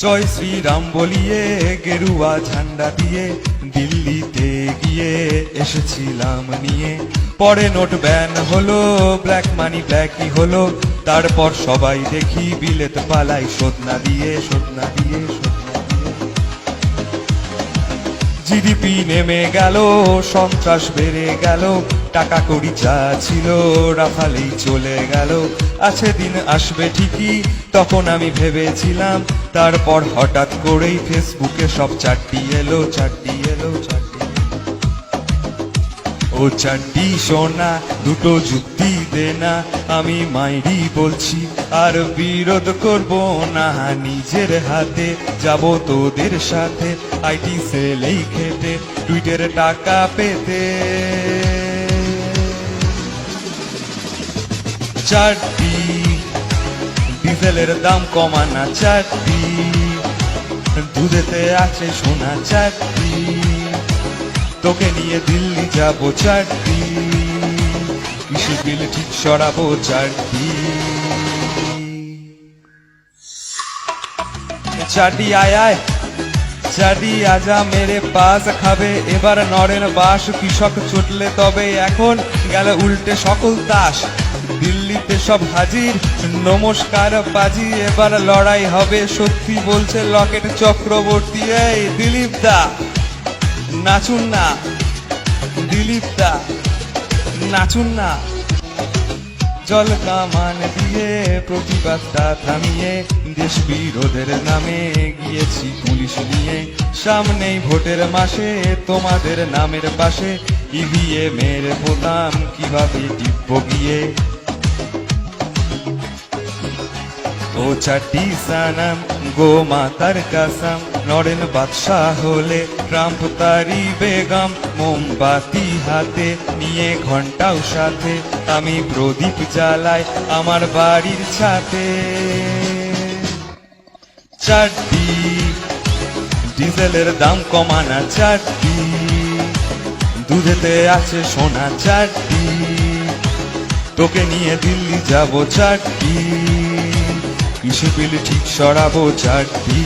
জয় শ্রীরাম বলিয়ে গেরুয়া ঝান্ডা দিয়ে দিল্লিতে গিয়ে এসেছিলাম নিয়ে। পরে নোট ব্যান হলো, ব্ল্যাক মানি ব্ল্যাকই হলো, তারপর সবাই দেখি বিলেত পালাই শোধ না দিয়ে, শোধ না দিয়ে, শোধ না দিয়ে। জিডিপি নেমে গেল, সন্ত্রাস বেড়ে গেল, টাকা কড়ি যা ছিল রাফালেই চলে গেল। আছে দিন আসবে ঠিকই তখন আমি ভেবেছিলাম, তারপর হঠাৎ করেই ফেসবুকে সব চারটি এলো, চারটি এলো, চারটি। ও চারটি সোনা দুটো যুক্তি দে না, আমি মাইরি বলছি আর বিরোধ করব না। নিজের হাতে যাব তোদের সাথে আইটি সেলেই খেতে, টুইটের টাকা পেতে। চারটি ডিজেলের দাম কমানা, চারটি দুধেতে আছে সোনা, চারটি তোকে নিয়ে দিল্লি যাবো, চারটি কৃষি বিল ঠিক সরাবো, চারটি। চারটি আয় আয়, চারটি আজা মেরে পাস খাবে এবার নরেন বাস। কৃষক চটলে তবে এখন গেল উল্টে সকল তাস। দিল্লিতে সব হাজির, নমস্কার বাজি, এবার লড়াই হবে সত্যি বলছে লকেট চক্রবর্তী। এই দিলীপ দা নাচুন না, দিলীপ দা নাচুন না। জল কামান দিয়ে প্রতিবাদটা থামিয়ে দেশ বিরোধের নামে গিয়েছি পুলিশ নিয়ে। সামনেই ভোটের মাসে তোমাদের নামের পাশে ইভিএম এর বোতাম কিভাবে টিপব গিয়ে। ও চারটি সানাম গো মাতার কাসাম, নরেন বাদশাহ হলে ট্রাম্প তারি বেগম। মোমবাতি হাতে নিয়ে ঘন্টাও সাথে আমি প্রদীপ জ্বালাই আমার বাড়ির ছাতে। চারটি ডিজেলের দাম কমানা, চারটি দুধেতে আছে সোনা, চারটি তোকে নিয়ে দিল্লি যাব, চারটি কৃষি বিল ঠিক সরাবো, চারটি।